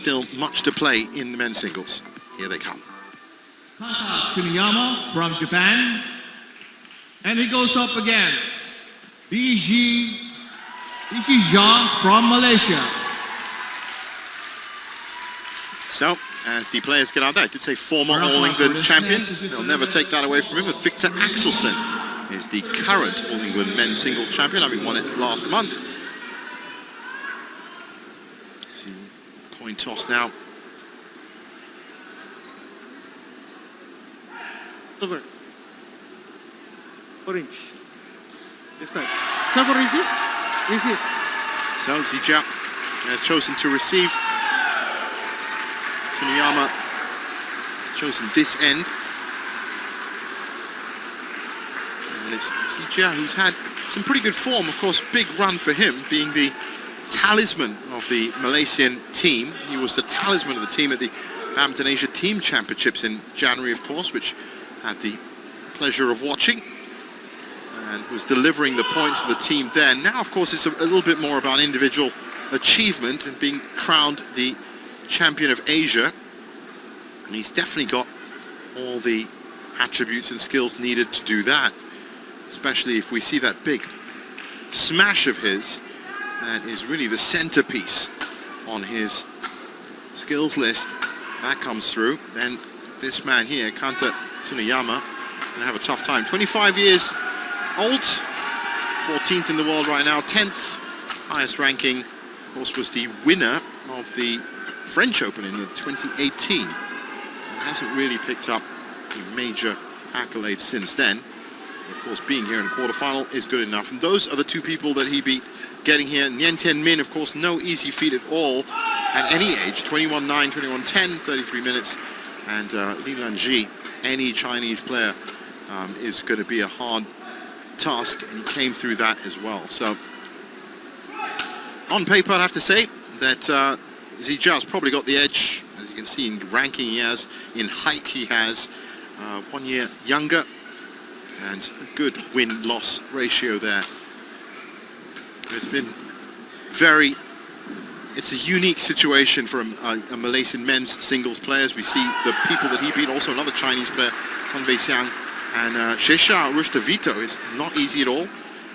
still much to play in the men's singles. Here they come. Kenta Tsuneyama from Japan. And he goes up against Bijia from Malaysia. So, as the players get out there, I did say former All England champion. They'll never take that away from him. But Victor Axelsen is the current All England men's singles champion, having won it last month. See, coin toss now. Over. Orange. This side. Serve or receive? Receive. So Zijia has chosen to receive. Tsuneyama has chosen this end. And it's Zijia who's had some pretty good form. Of course, big run for him, being the talisman of the Malaysian team. He was the talisman of the team at the Badminton Asia Team Championships in January, of course, which had the pleasure of watching and was delivering the points for the team then. Now, of course, it's a little bit more about individual achievement and being crowned the champion of Asia. And he's definitely got all the attributes and skills needed to do that, especially if we see that big smash of his. That is really the centerpiece on his skills list. That comes through. Then this man here, Kenta Tsuneyama, going to have a tough time. 25 years old, 14th in the world right now, 10th highest ranking. Of course, was the winner of the French Open in 2018. And hasn't really picked up a major accolade since then. Of course, being here in the quarterfinal is good enough. And those are the two people that he beat getting here. Nguyen Tien Minh, of course, no easy feat at all at any age. 21-9, 21-10, 33 minutes. And Li Lanji, any Chinese player, is going to be a hard task, and he came through that as well. So, on paper, I'd have to say that Zijia's probably got the edge. As you can see in ranking he has, in height he has, 1 year younger, and a good win-loss ratio there. It's been it's a unique situation for a Malaysian men's singles players. We see the people that he beat, also another Chinese player, Sun Wei-xiang, and Shesha Rustavito is not easy at all.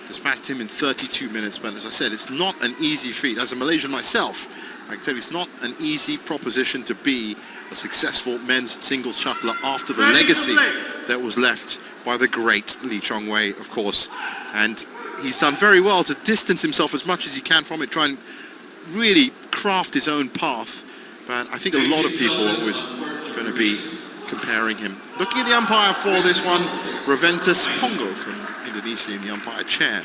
Dispatched him in 32 minutes, but as I said, it's not an easy feat. As a Malaysian myself, I can tell you it's not an easy proposition to be a successful men's singles shuttler after the legacy that was left by the great Lee Chong-wei, of course. And he's done very well to distance himself as much as he can from it, try and really craft his own path. But I think a lot of people are always going to be comparing him. Looking at the umpire for this one, Reventus Pongo from Indonesia in the umpire chair.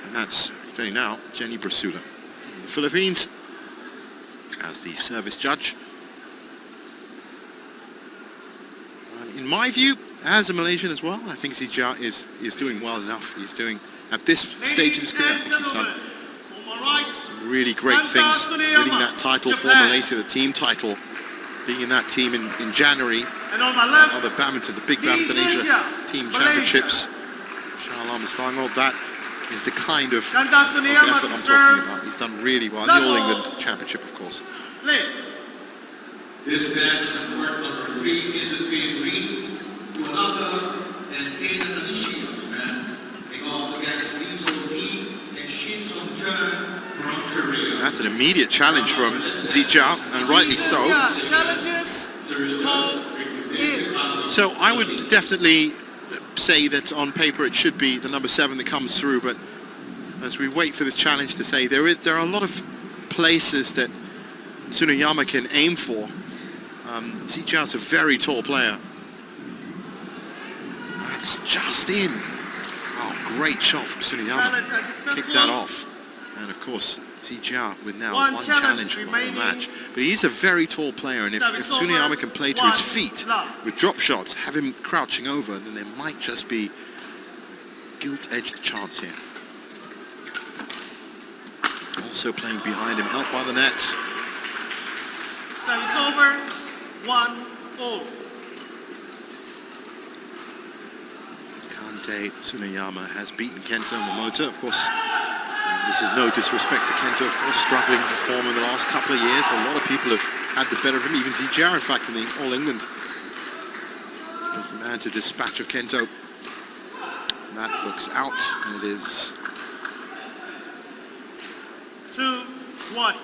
And that's, joining now, Jenny Brasuda from the Philippines as the service judge. In my view, as a Malaysian as well, I think Zijia is doing well enough. He's doing, at this stage in his career, I think he's done some really great things. Winning that title for Malaysia, the team title, being in that team in January. Other badminton, the big Badminton Asia Team Championships. Inshallah, Muslango, that is the kind of effort I'm talking about. He's done really well. The All England Championship, of course. This match, court number 3, is between Rin Kulaka and Kenta Tsuneyama, they go against Lee Soo-hee and Shin Sung-chan from Korea. That's an immediate challenge from Zijia, and rightly so. So I would definitely say that on paper it should be the number 7 that comes through, but as we wait for this challenge to say, there are a lot of places that Tsuneyama can aim for. Zijia's a very tall player. That's just in. Oh, great shot from Tsuneyama. Kicked that off. And of course, Zijia with now one challenge for the match. But he's a very tall player, and if Tsuneyama can play to his feet with drop shots, have him crouching over, then there might just be a gilt-edged chance here. Also playing behind him, helped by the nets. Service over. 1-all. Kenta Tsuneyama has beaten Kento Momota, of course. This is no disrespect to Kenta, of course, struggling for form in the last couple of years. A lot of people have had the better of him, even Zijia, in fact, in the All England. Was the man to dispatch of Kento. That looks out, and it is 2-1.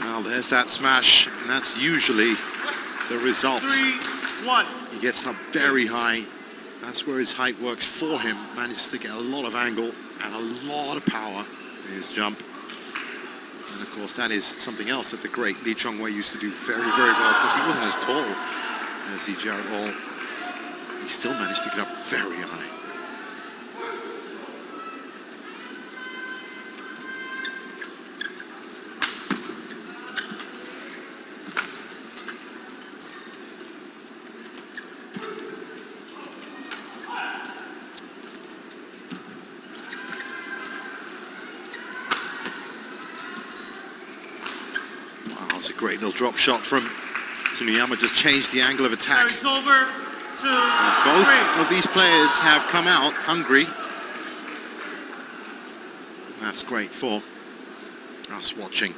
Well, there's that smash, and that's usually the result. 3-1. He gets up very high. That's where his height works for him. Manages to get a lot of angle and a lot of power in his jump. And of course, that is something else that the great Lee Chong-wei used to do very, very well. Of course, he wasn't as tall as Zijia at all. He still managed to get up very high. It's a great little drop shot from Tsuneyama, just changed the angle of attack. Service over. 2-3. Both of these players have come out hungry. That's great for us watching.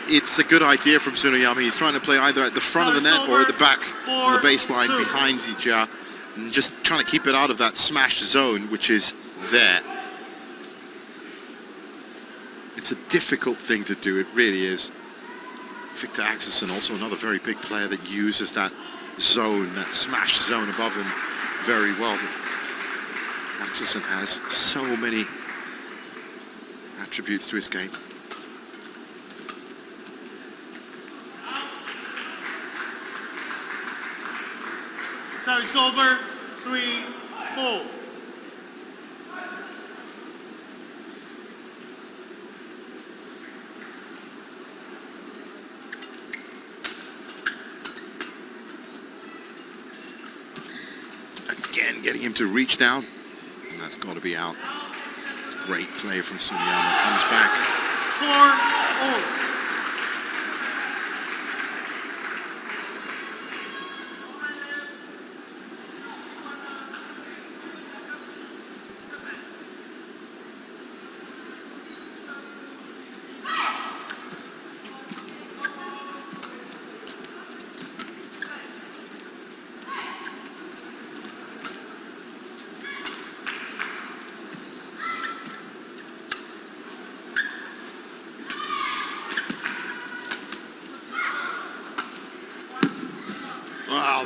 It's a good idea from Tsuneyama. He's trying to play either at the front of the net or at the back on the baseline behind Zijia, and just trying to keep it out of that smash zone, which is there. It's a difficult thing to do, it really is. Victor Axelsen, also another very big player that uses that zone, that smash zone above him very well. But Axelsen has so many attributes to his game. Service over. 3-4. Again, getting him to reach down, and that's got to be out. It's a great play from Tsuneyama. Comes back. 4-4.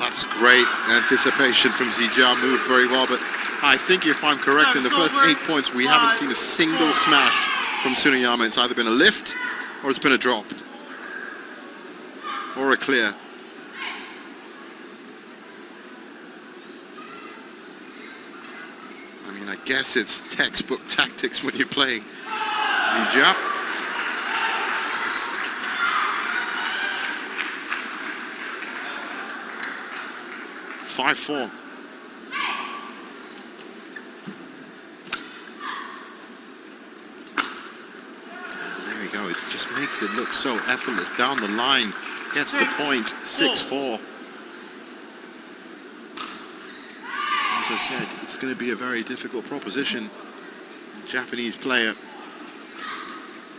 That's great anticipation from Zijia, moved very well, but I think if I'm correct, in the first 8 points, we haven't seen a single smash from Tsuneyama. It's either been a lift or it's been a drop or a clear. I mean, I guess it's textbook tactics when you're playing Zijia. There we go. It just makes it look so effortless. Down the line, gets the point. 6-4. As I said, it's going to be a very difficult proposition. The Japanese player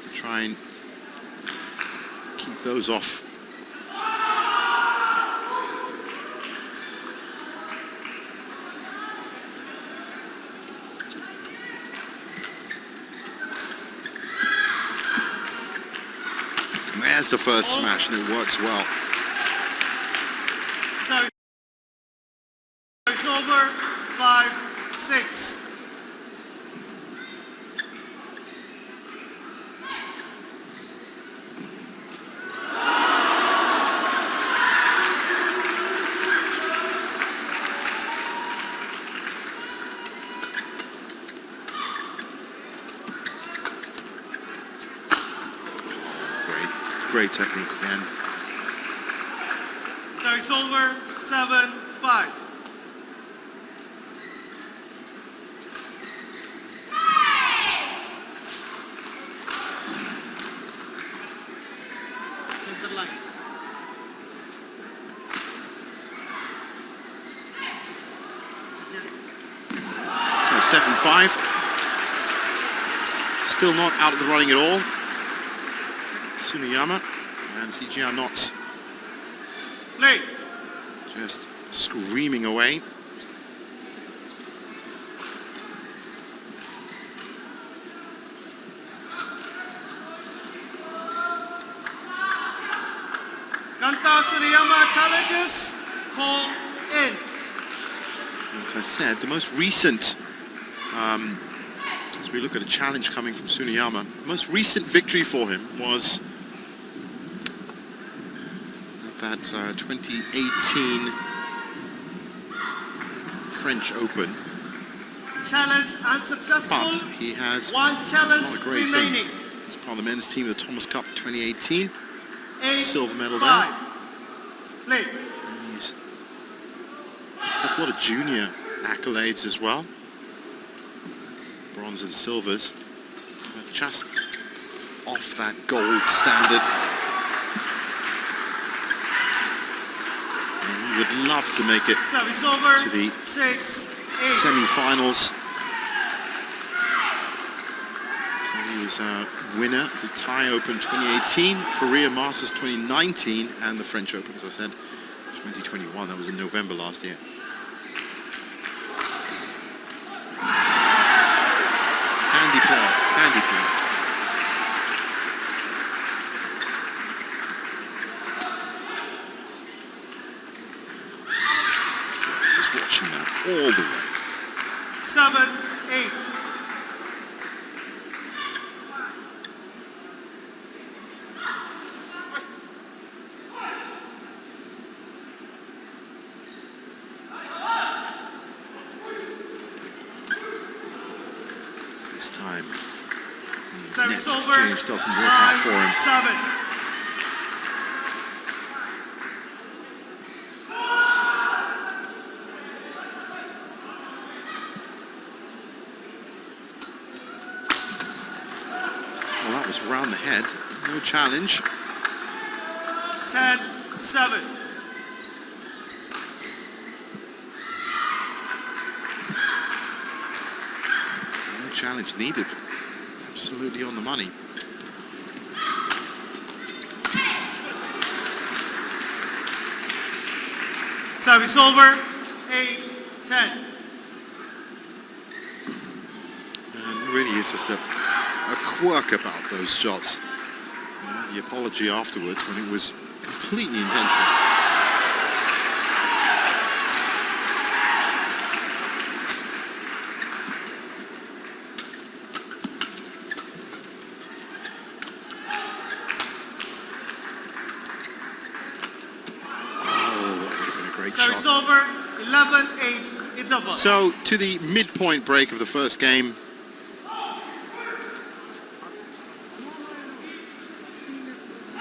to try and keep those off. There's the first smash, and it works well. So it's over. 5-6. great technique again. Service over, 7-5. Center line. So 7-5. Still not out of the running at all. Tsuneyama and CGR not Play. just screaming away. Kenta Tsuneyama challenges. Call in. As I said, the most recent, as we look at a challenge coming from Tsuneyama, the most recent victory for him was at that 2018 French Open. Challenge unsuccessful. But he has One challenge a lot of great remaining. things. He's part of the men's team of the Thomas Cup 2018. 8, Silver medal 5. there. Play. And he's took a lot of junior accolades as well. Bronze and silvers. But just off that gold standard. And he would love to make it Service over. to the 6-8. semi-finals. So he was a winner of the Thai Open 2018, Korea Masters 2019, and the French Open, as I said, 2021. That was in November last year. Handy player, handy player. Just watching that all the way. 7-8. This time, the net Service over. exchange doesn't work out for him. 9-7. Well, that was round the head. No challenge. 10-7. No challenge needed. Absolutely on the money. Service over. 8-10. And it really is just a quirk about those shots. The apology afterwards when it was completely intentional. Oh, that would have been a great Service shot. over. 11-8. Interval. So, to the midpoint break of the first game.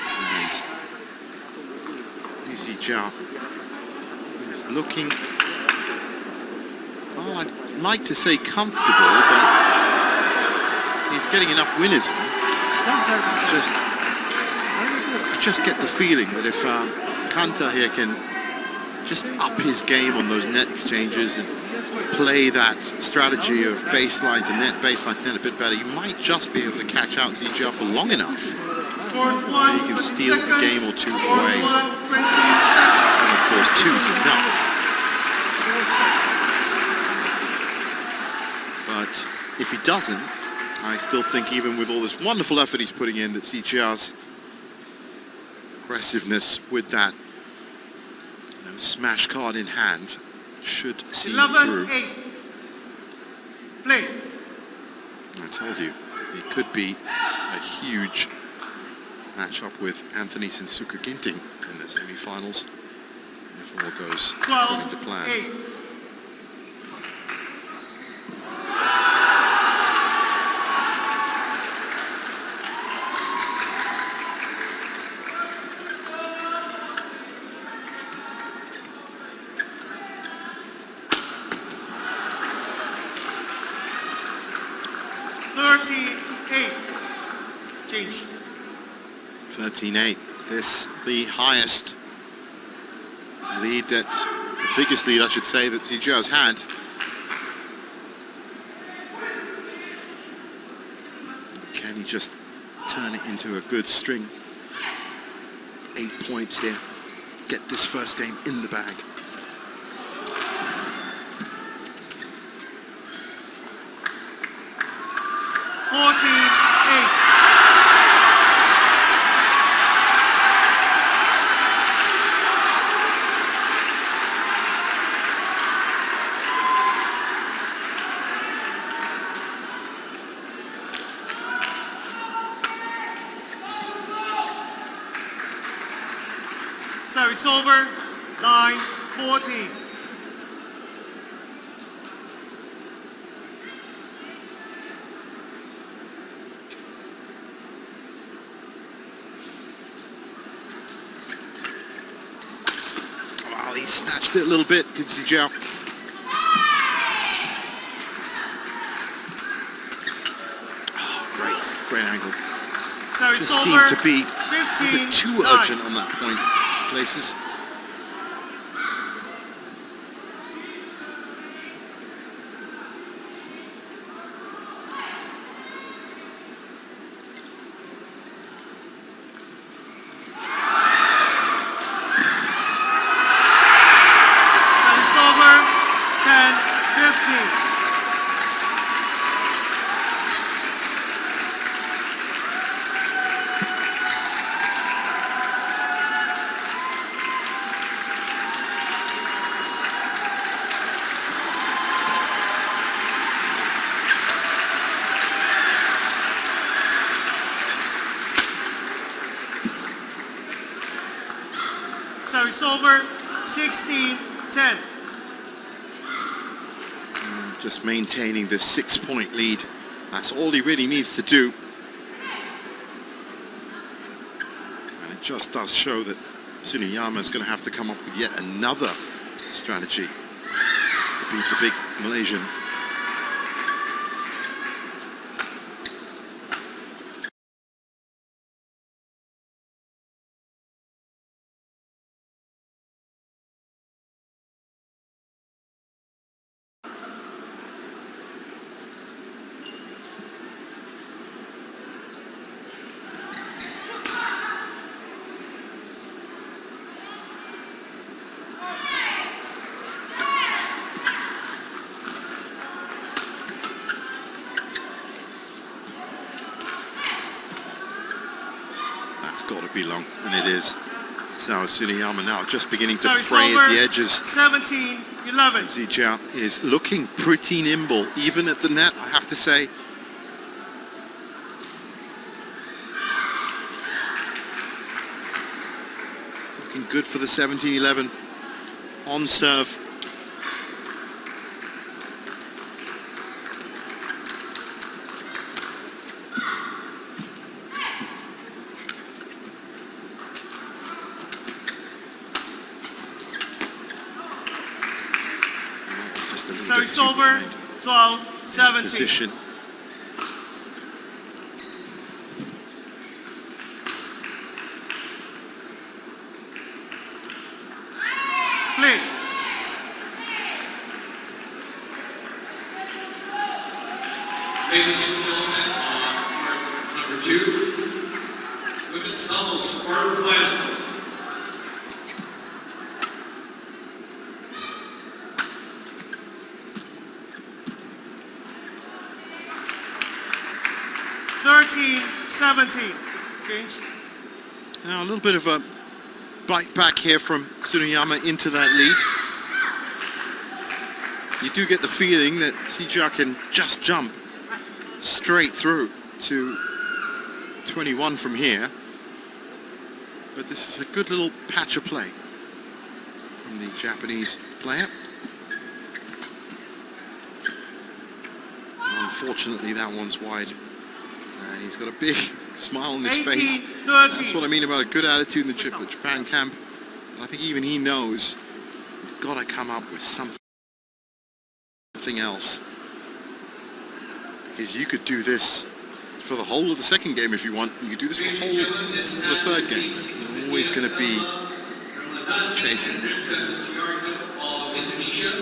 And Easy Jia is looking, well, I'd like to say comfortable, but he's getting enough winners in. It's just, you just get the feeling that if Kenta here can just up his game on those net exchanges and play that strategy of baseline to net a bit better, you might just be able to catch out ZGR for long enough. Court 1, He can 20 steal a seconds. game or two Court away. 1, 20 seconds. And of course, two's enough. But if he doesn't, I still think even with all this wonderful effort he's putting in, that ZGR's aggressiveness with that smash card in hand should see him through. 11-8. Play. I told you, it could be a huge matchup with Anthony Sensuka Ginting in the semi-finals if all goes according to plan. 12-8. 13-8. Change. 13-8. This the highest lead that, the biggest lead I should say, that Zijia's had. Can he just turn it into a good string? 8 points here. Get this first game in the bag. Service over, 9-14. Well, he snatched it a little bit, did Zijia? Oh, great angle. Service Just over, seemed to be a bit too 15-9. urgent on that point. Places. Service over, 10-15. Service over, 16-10. Just maintaining this 6-point lead. That's all he really needs to do. And it just does show that Tsuneyama is going to have to come up with yet another strategy to beat the big Malaysian. That's got to be long, and it is. So Tsuneyama now just beginning to Service fray over, at the edges. 17-11. Zijia is looking pretty nimble, even at the net, I have to say. Looking good for the 17-11 on serve. Just a little So bit it's too over, behind 12-17. position. Play. Ladies and gentlemen, court number 2, women's doubles quarterfinals. 13-17. Change. Now a little bit of a bite back here from Tsuneyama into that lead. You do get the feeling that Zijia can just jump straight through to 21 from here. But this is a good little patch of play from the Japanese player. Unfortunately, that one's wide. And he's got a big smile on his face. 18-13. That's what I mean about a good attitude in the Japan camp. And I think even he knows he's got to come up with something else. is you could do this for the whole of the second game if you want. You could do this for the whole of the third game. You're always going to be chasing. Of Indonesia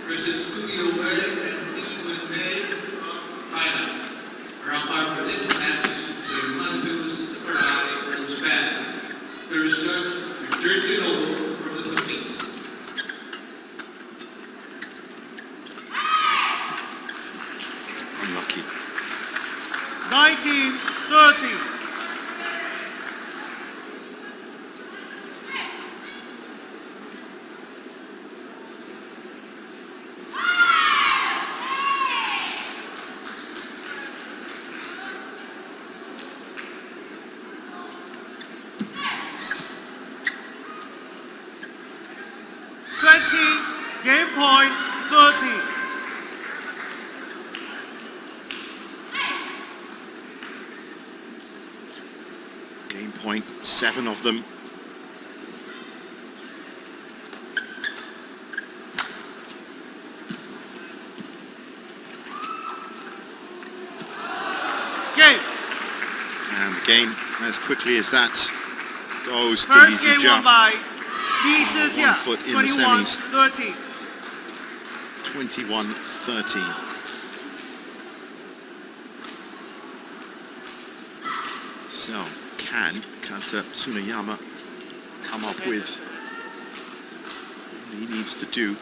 versus Studio Way and Lee Wen-mei from Thailand. Our umpire for this match is Mandu Sakurai from Japan. Third judge, Jersey Noble from the Philippines. Unlucky. 19-30. Game point 30. Game point, 7 of them. Game. And the game, as quickly as that, goes to First Li game won Zijia. by Li Zijia. 1 foot in the semis. 21-30. 21-13. So, can Kenta Tsuneyama come up with what he needs to do?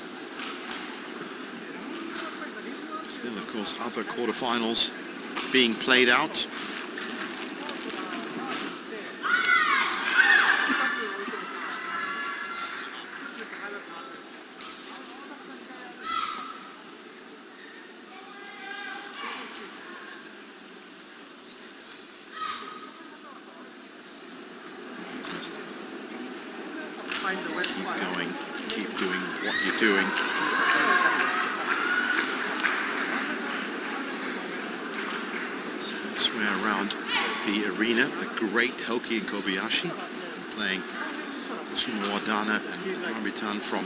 Still, of course, other quarterfinals being played out. Keep going, keep doing what you're doing. So elsewhere around the arena, the great Hoki and Kobayashi playing Kusumo Wadana and Ramitan from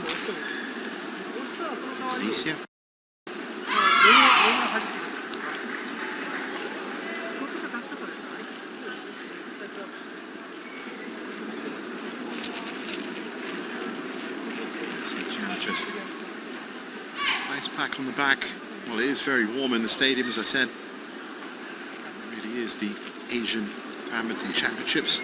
Malaysia. Just nice pack on the back. Well, it is very warm in the stadium, as I said. It really is the Asian Badminton Championships.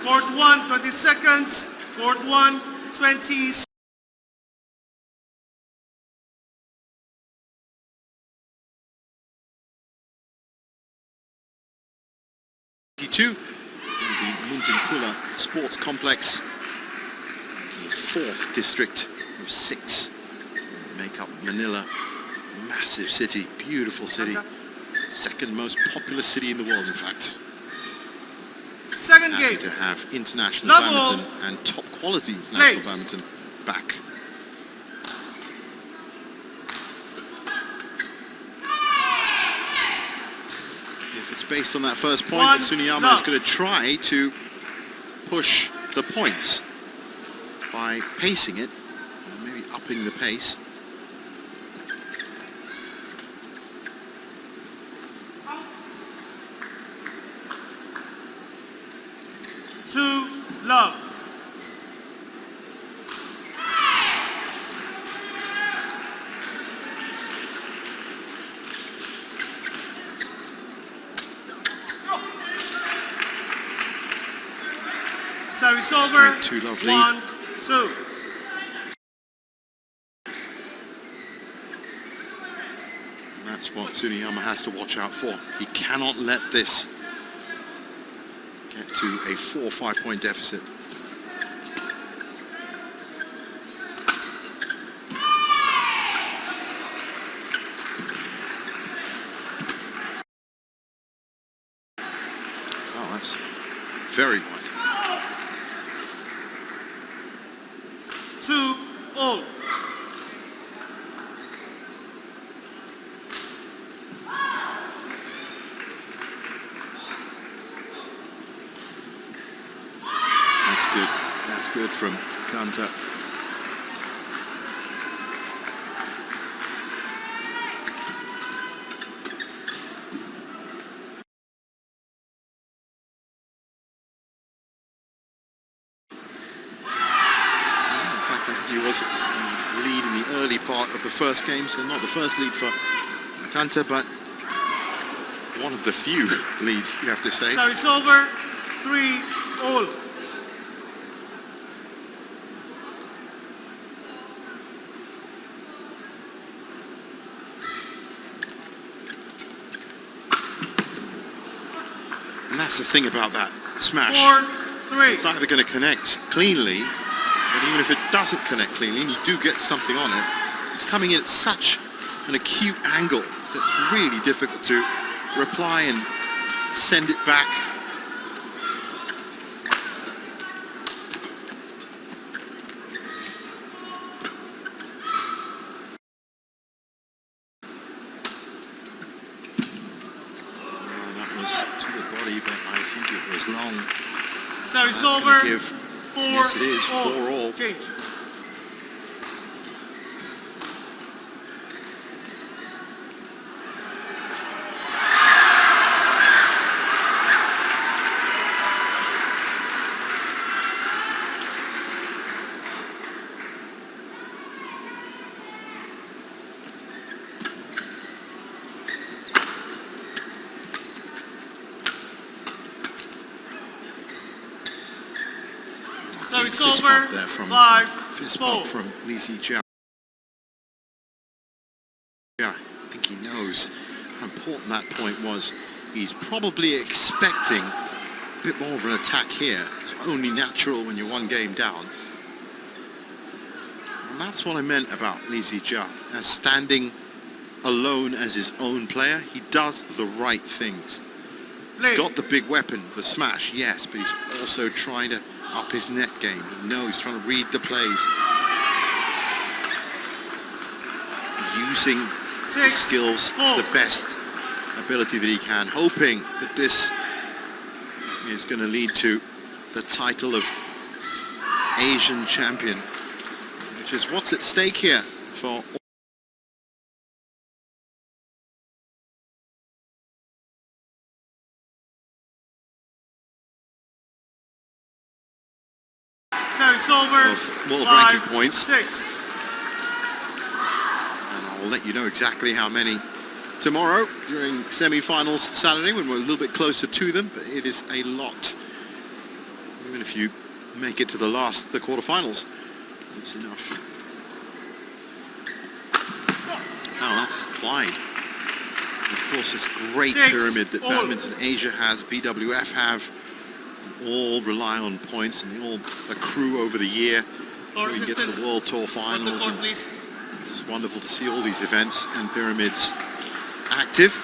Court 1, 20 seconds. Court 1, 20 seconds. In the Muntinpulla Sports Complex, the 4th district of 6 make up Manila. Massive city, beautiful city, second most populous city in the world, in fact. Second Happy game. to have international Level. badminton and top quality international badminton back. If it's based on that first point, then Tsuneyama is going to try to push the points by pacing it, maybe upping the pace. Two love. Service over. Straight 2 love lead. 1, 2. That's what Tsuneyama has to watch out for. He cannot let this get to a 4 or 5 point deficit. Oh, that's very wide. 2 all. good from Kenta. In fact, I think he was lead in the early part of the first game, so not the first lead for Kenta, but one of the few leads, you have to say. Service over, 3-all. And that's the thing about that smash. 4-3. It's either going to connect cleanly, but even if it doesn't connect cleanly and you do get something on it, it's coming in at such an acute angle that it's really difficult to reply and send it back. Well, that was to the body, but I think it was long. Service That's over, gonna give, 4-all. yes it is, 4-all. Change. Service Fist over, bump there from 5-4. from Li Zijia. Yeah, I think he knows how important that point was. He's probably expecting a bit more of an attack here. It's only natural when you're one game down. And that's what I meant about Li Zijia. As standing alone as his own player, he does the right things. He's got the big weapon, the smash, yes, but he's also trying to up his net game. He knows he's trying to read the plays. Using his skills to the best ability that he can, hoping that this is going to lead to the title of Asian champion, which is what's at stake here for Service over, world ranking points. 5-6. And I'll let you know exactly how many tomorrow during semi-finals Saturday when we're a little bit closer to them, but it is a lot. Even if you make it to the quarterfinals, it's enough. Oh, that's wide. Of course, this great pyramid that Badminton Asia has, BWF have, all rely on points and they all accrue over the year before we get to the World Tour finals. It's just wonderful to see all these events and pyramids active.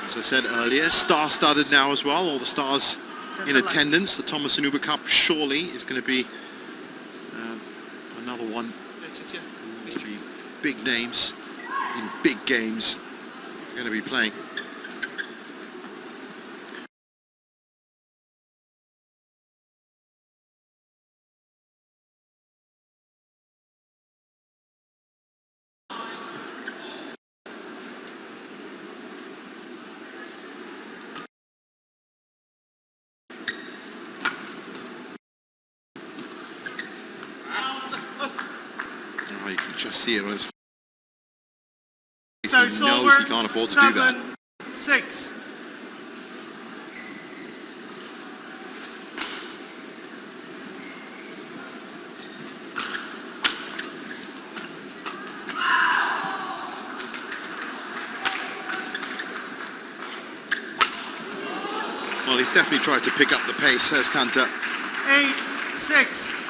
As I said earlier, star-studded now as well, all the stars in attendance. The Thomas Anuba Cup surely is going to be another one. The big names in big games are going to be playing. Oh, you can just see it on his face. So He knows he can't afford to do that. 7-6. Well, he's definitely tried to pick up the pace, has Kenta. 8-6.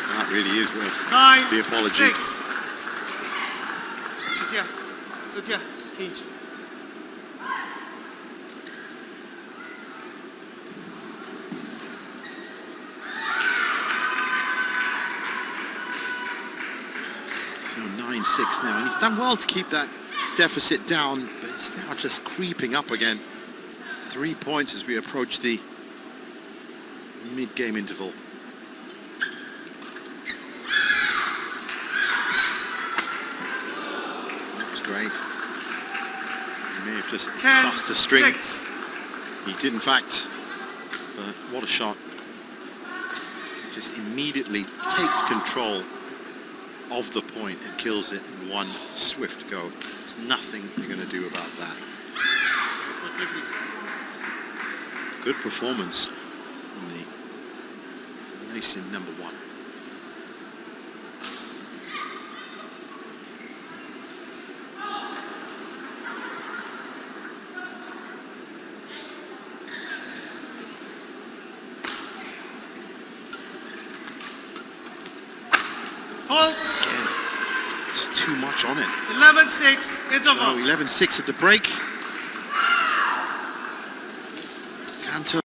That really is worth 9, the apology. 6. 架，支架 change. So 9-6 now, and he's done well to keep that deficit down, but it's now just creeping up again. 3 points as we approach the mid-game interval. That was great. He may have just 10, lost a string. 6. He did, in fact. But what a shot. Just immediately takes control of the point and kills it in one swift go. There's nothing you're going to do about that. Good performance from the Malaysian number 1. Hold. Again, it's too much on it. 11-6 interval. So 11-6 at the break. Kenta.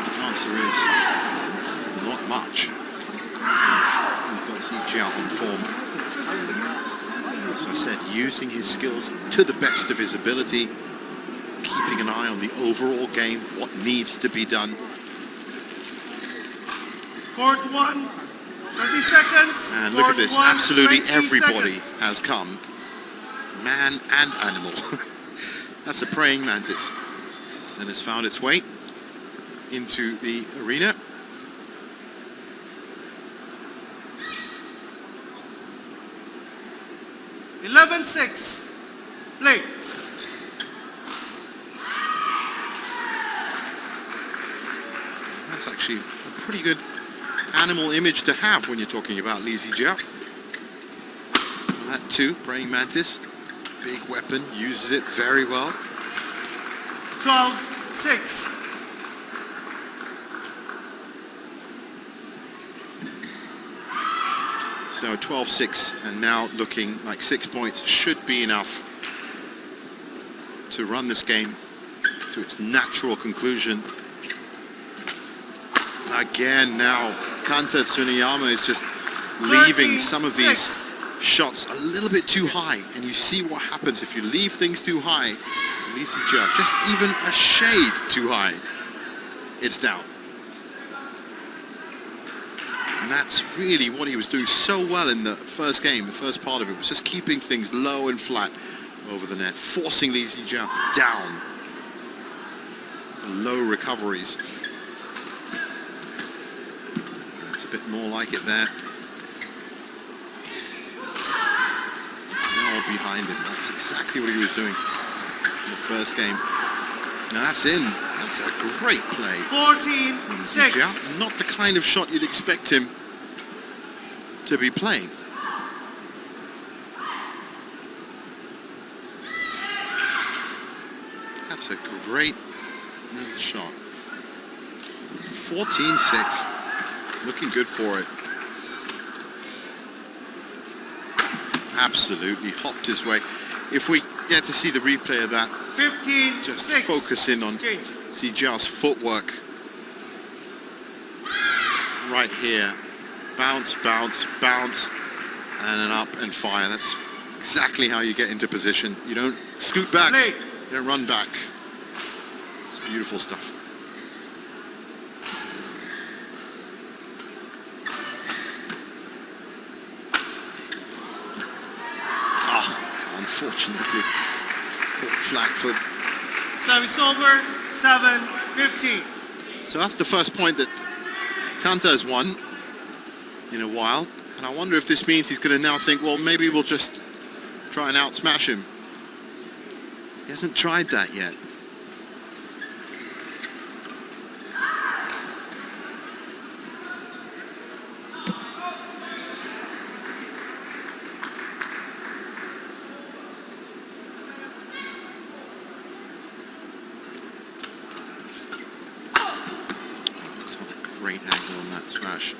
The answer is not much. We've got Zijiao on form. As I said, using his skills to the best of his ability, keeping an eye on the overall game, what needs to be done. Court 1, 30 seconds. And look at this, 1, absolutely 20 everybody seconds. has come, man and animal. That's a praying mantis, and has found its way into the arena. $11-6. Play. That's actually a pretty good animal image to have when you're talking about Li Zijiao. That too, praying mantis, big weapon, uses it very well. 12-6. So 12-6, and now looking like 6 points should be enough to run this game to its natural conclusion. Again, now Kenta Tsuneyama is just leaving some of these shots a little bit too high, and you see what happens if you leave things too high. Li Zijiao, just even a shade too high, it's down. And that's really what he was doing so well in the first game. The first part of it was just keeping things low and flat over the net, forcing Li Zijiao down. The low recoveries. It's a bit more like it there. Now behind him. That's exactly what he was doing in the first game. Now that's in. That's a great play. 14-6. Zijiao, not the kind of shot you'd expect him to be playing. That's a great little shot. 14-6. Looking good for it. Absolutely hopped his way. If we get to see the replay of that, 15-6. just focus in on Change. Zijiao's footwork. Right here. Bounce, bounce, bounce, and an up and fire. That's exactly how you get into position. You don't scoot back, Play. you don't run back. It's beautiful stuff. Unfortunately, caught flag foot. Service over. 7-15. So that's the first point that Kenta has won in a while. And I wonder if this means he's going to now think, well, maybe we'll just try and out-smash him. He hasn't tried that yet. smash.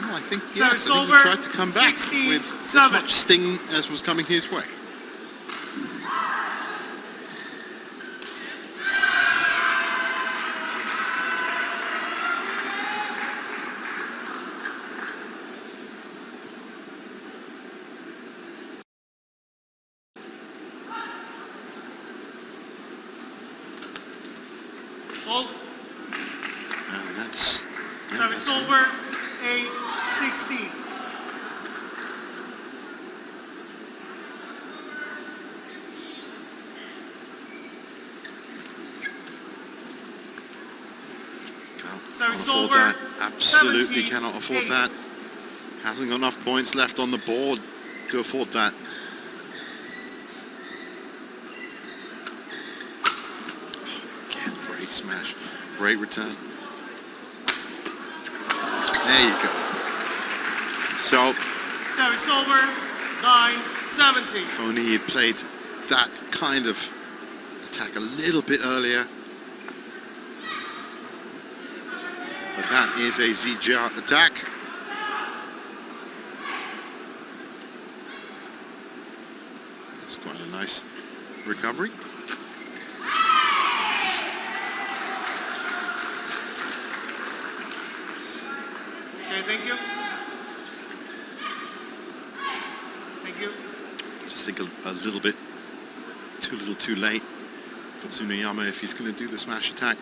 Well, I think, So yes, it's I think he over. tried to come back 16, with as 7. much sting as was coming his way. Hold. And that's... yeah, Service that's it. over. 8-16. Can't Service afford over. that. Absolutely 17-8. cannot afford that. Hasn't got enough points left on the board to afford that. Again, great smash. Great return. There you go. So, Service over. 9-17. if only he'd played that kind of attack a little bit earlier. But that is a Zijia attack. That's quite a nice recovery. Okay, thank you. Thank you. Just think a little bit too little too late for Tsuneyama if he's going to do the smash attack.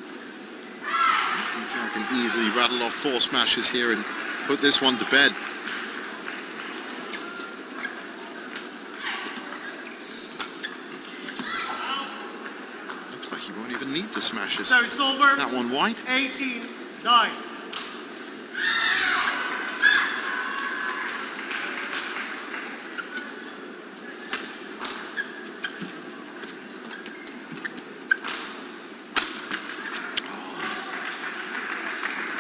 Zijia can easily rattle off 4 smashes here and put this one to bed. Looks like he won't even need the smashes. Service over. That one white. 18-9.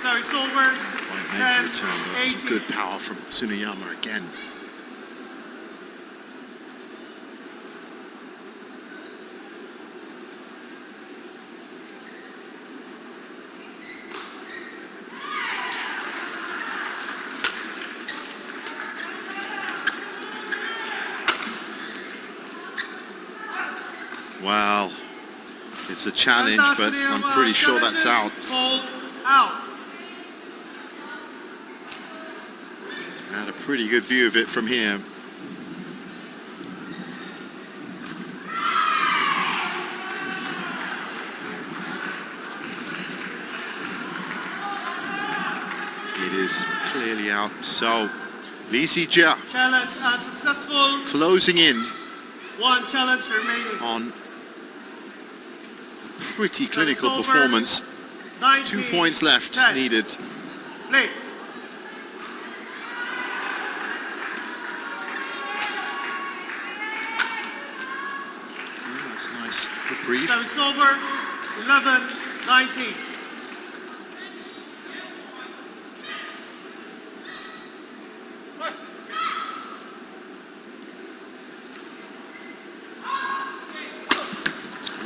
Service over. Quite made the return, though. Some 10-18. good power from Tsuneyama again. Wow, it's a challenge, Kenta but I'm Tsuneyama pretty sure that's out. challenges. Hold out. Had a pretty good view of it from here. It is clearly out. So, Lee Zijia Challenge unsuccessful. closing in 1 challenge remaining. on a pretty clinical over. performance. 19, 2 points left 10. needed. Play. That's a nice reprieve. Service over. 11-19.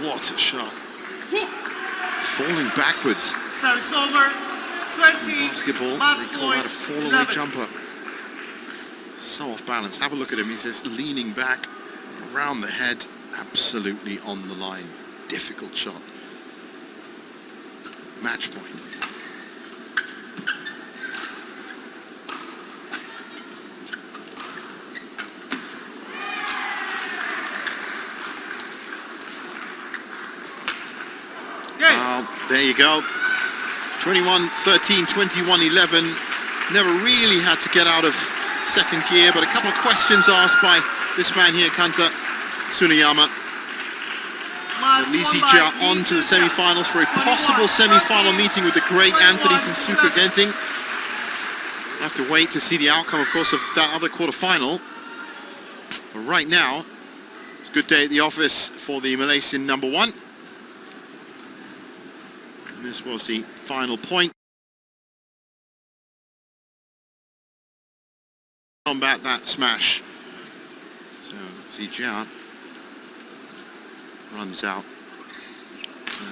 What a shot. Falling backwards. Service over. 20. Basketball, Match they call that a point. fall-away 11. jumper. So off balance. Have a look at him. He's just leaning back around the head, absolutely on the line. Difficult shot. Match point. Okay. There you go. 21-13, 21-11. Never really had to get out of second gear, but a couple of questions asked by this man here, Kenta Tsuneyama. Match Lee won by Zijia on to the Lee Zijia. semi-finals for a possible 21, semi-final 13, meeting with the great Anthony 21, Sensuke 11. Genting. We'll have to wait to see the outcome, of course, of that other quarter-final. But right now, it's a good day at the office for the Malaysian number 1. And this was the final point. Combat that smash. So Zijia runs out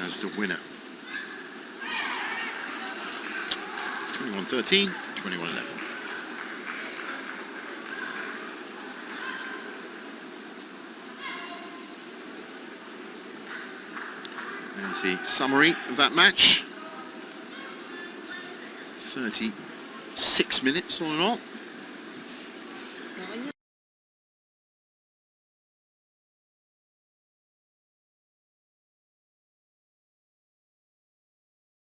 as the winner. 21-13, 21-11. There's the summary of that match. 36 minutes all in all.